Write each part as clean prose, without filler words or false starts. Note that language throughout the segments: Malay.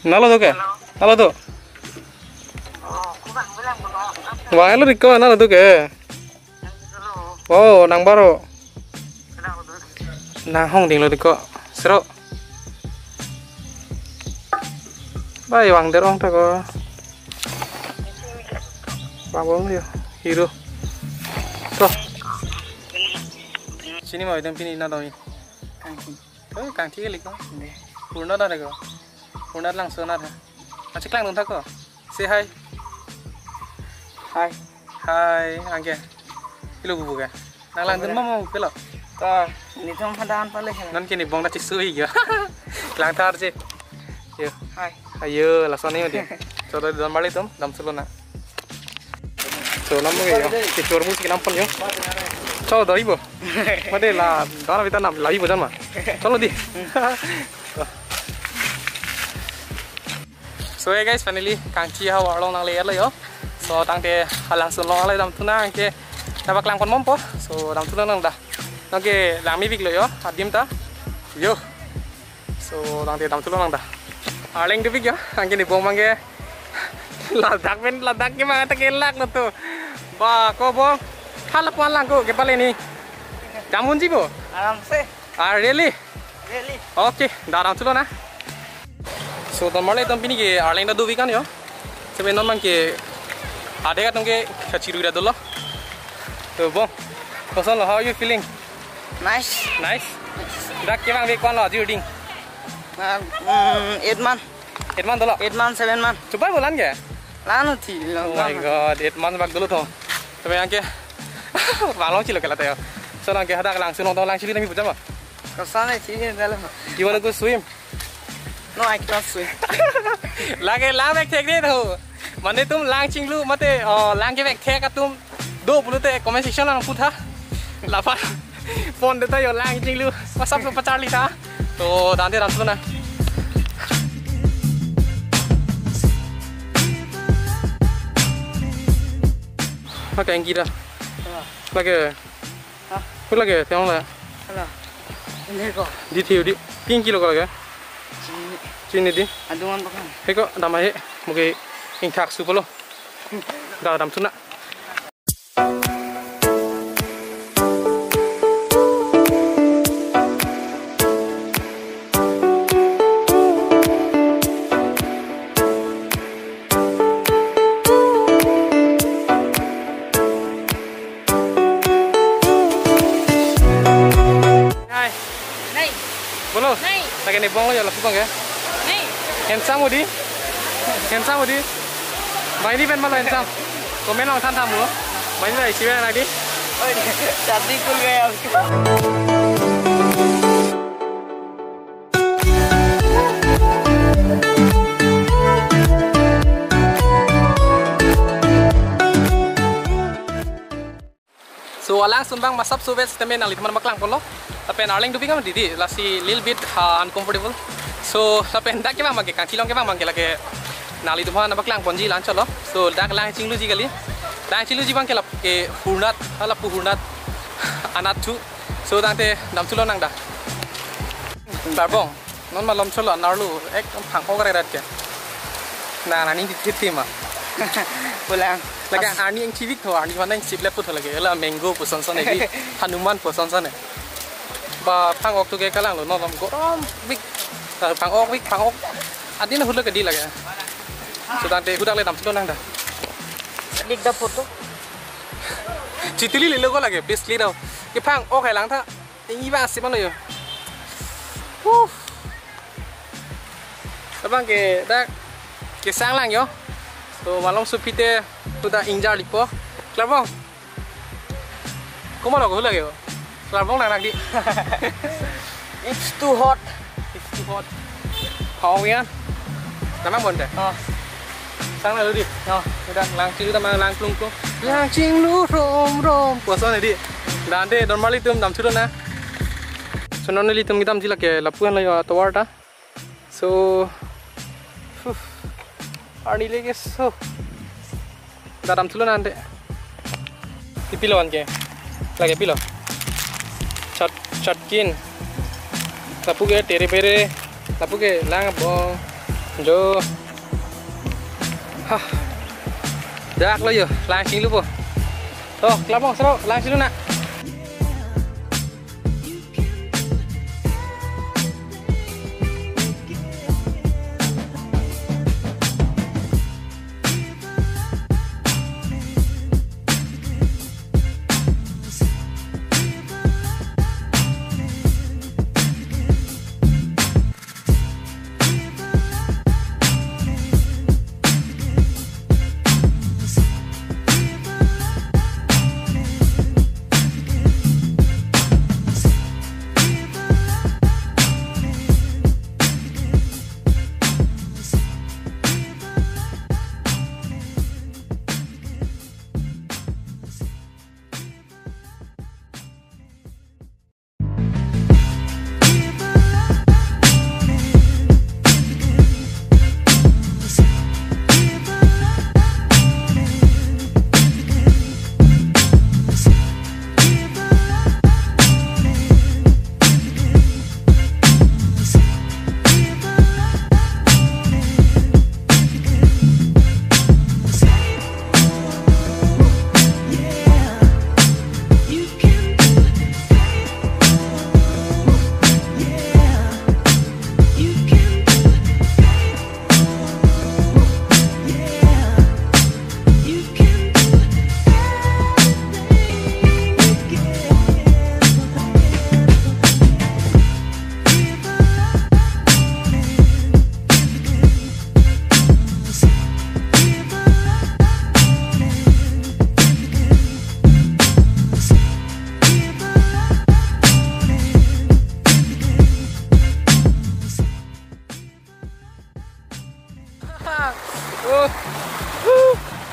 Nalo tuh ke? Nalo tuh. Wah, lu Riko nalo tuh ke? Oh, nang baru. Nang hong ding lo Riko. Seru. Baik, wang derong tak ko. Wang bong dia. Hero. Tuh. Sini mau itu pini nado ini. Oh, kang tiga lik. Purna dah deh ko. Purna langsung nada. Macam klang dong tak ko. Say hi. Hai. Hai, angke. Kilo bubu ka. Nang lang dun mo kilo. Ta ni thong hadaan pale hai. Nan kini bong na chisui ya. Klang thar je. Yo. Hai. Ayo, langsung nih dia. Coba di dalam balik tuh, dalam seluruh. Coba namu ya. Kicor musik nampun yo. Coba dari bo. Made lah, karena kita nam lagi bosan mah. Coba di. So ya guys, finally kangci hawa long nang layer lah yo. So tang te langsung long alai dalam tuna angke. Dapat kelang kon mompo. So dalam tuna nang dah. Oke, lami big lo yo. Adim ta. Yo. So tang te dalam tuna nang dah. Arling tu ya, angin di bong mangge, ladak ke mana tak elak lo tu, bah kau bong, kalau puan langku ke pale ni, jamun sih bo, Aram se. really, Really. okay, dalam tu lo na, so tu malah tu pini ke Arling dah 2 week kan yo, sebenarnya mang ke, ada kan ke keciru dah dulu, tu bong, kosan lo, how you feeling? Nice. Nice, dah ke mang week kan lo, juring. 8 month. 8 month dulu. 8 month, 7 month. Coba bulan ke? Lanu thi. Oh my god, 8 months bag dulu tuh. Tapi yang ke, balong cilo kalau tayo. So yang ke ada langsung nonton langsung ini bukan apa? Kasane thi dalam. You wanna go swim? No, I cannot swim. Lagi lang back take deh tuh. Mana tuh langsung lu mate, langsung back take atum 20 te comment section lang putar. Lapa, phone deh tayo langsung lu, WhatsApp lu pacar lita. Tuh, nanti langsung na. Pakai yang kira. Lagi. Hah? Kau lagi, tiang lah. Ala. Ini kok. Di tiu di. Ping kilo kau lagi. Cini di. Adungan pakai. Hei kok, damai he. Mungkin ingkak supo lo. Dah dam tuna. Bolo, lagi nih bong lo ya laku bong ya. Handsome di, handsome di. Bayi ini pen malu handsome. Komen orang tanpa mu, bayi ini isi pen lagi. Oh, jadi cool gaya. So langsung bang masap subet temen alit teman maklang pun lo. Tapi Arling tu bingung didi, lasi little bit uncomfortable. So tapi hendak ke bang mangke kancilong ke bang mangke lagi nali tu mana maklang ponji lancar lo. So dak lang cinglu ji kali, lang cinglu ji bang ke lap ke hurnat, alap hurnat anat tu. So tangte dam tu lo nang dah. Barbong, non malam colo narlu, ek phang kau kare ke. Nah nani di tim ah. Pulang. Lagi Arni yang cilik tu, Arni mana yang siblet pun lagi, lah mango pusan sana ni, Hanuman pusan sana. Ba phang ok tu ke kalang lo, nom gorom big, phang ok, adi na hulak ke di lagi. So tante hudak le dam tu nang dah. Dik dah foto. Citili le logo lagi, best leader. Ke phang ok hai lang tha, ini ba sih mana yo. Abang ke dak ke sang lang yo. So malam supite sudah injar lipo. Kelabong. Kau malu kau lagi yo. Kelabong nak di. It's too hot. It's too hot. Kau ya. Nampak bon deh. Oh. Sang lalu di. Oh. Udah langsung kita main langsung tu. Langsung lu rom. Puasa ni di. Dan deh normally tu dam sudah na. So normally tu kita mesti lagi lapuan lagi tawar ta. So. Arni lagi so. Dalam tulen nanti. Di piloan ke. Lagi pilo. Chatkin. Lapu ke tere pere. Lapu ke lang bong. Jo. Hah. Dak lo yo, langsing lu po. Tuh, kelabong seru, langsing lu nak.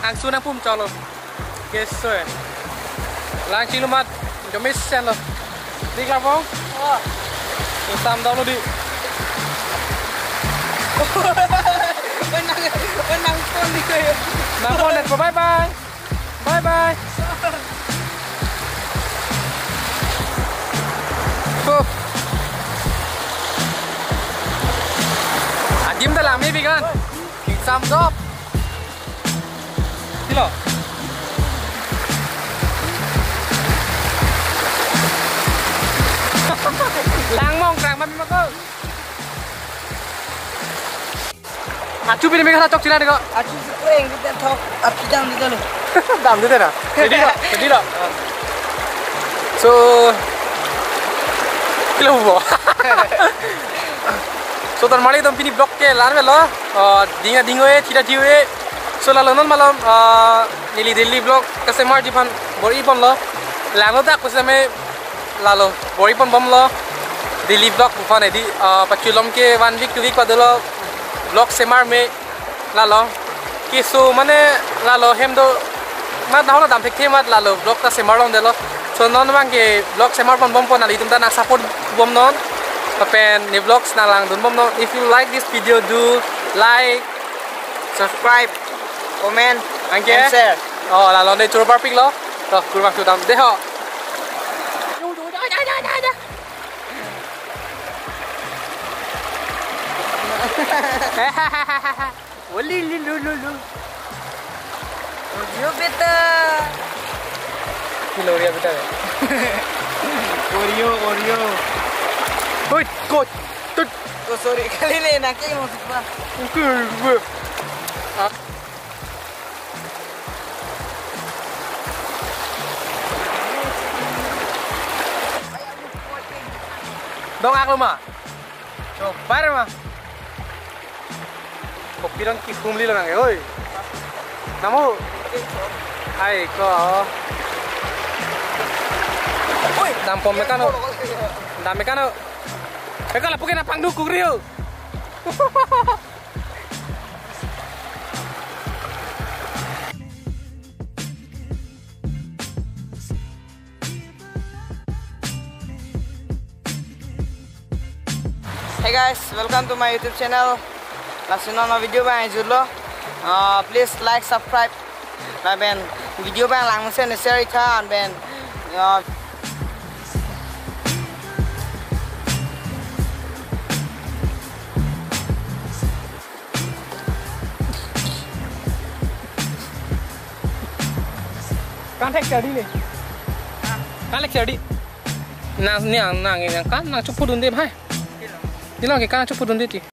Ang sunang pum chalo. Yes sir. Lang chi lu mat. Jo miss sen lo. Đi làm không? Tôi sam đâu nó đi. Nang con đi kìa. Nang con đẹp, bye bye. Bye bye. Jim ta làm gì kan? Sam job. Hello. Lang mong krang mami mako. Acu pilih mereka cocok sila deko. Acu spreng kita thok acu jam di dalam. Dam dite na. Jadi dah. So kilo bo. So tar mali dom pini block ke lar velo. Dinga dingoe thira jiwe. So la lonon malam nili Delhi block customer jipan bori pon lo. Lano tak kusame lalo bori pon bom lo. Delhi block bukan edi paculom ke 1 week 2 week padelo block semar me lalo kisu mane lalo hemdo mat nahola dam thek mat lalo block ta semar on delo so non mang ke block semar pon bom pon ali tumta na support bom non tapen ni vlogs na lang dun bom non. If you like this video, do like, Subscribe, comment, and share. Oh lalo ne chur parpik lo to kurang tu dam deho. Oli lu. Oreo beta. Gloria beta. Oreo. Oi, kot. Tut. Oh sorry, kali ni nak kaya maksud apa? Okey. Dong aku mah. Coba mah. Kopiran ki kumli lang ay, oi. Namo. Ay ko. Oi, dampom mekano. Dam mekano. Eka la pukin apang duku rio. Hey guys, welcome to my YouTube channel. Langsung nonton video bang julo. Please like, subscribe. Nah ben video bang langsung share ikan ben. kan tek jadi nih. Kan lek jadi. Nang yang kan nang cupu dunde bhai. Dilo ke kan cupu dunde ti.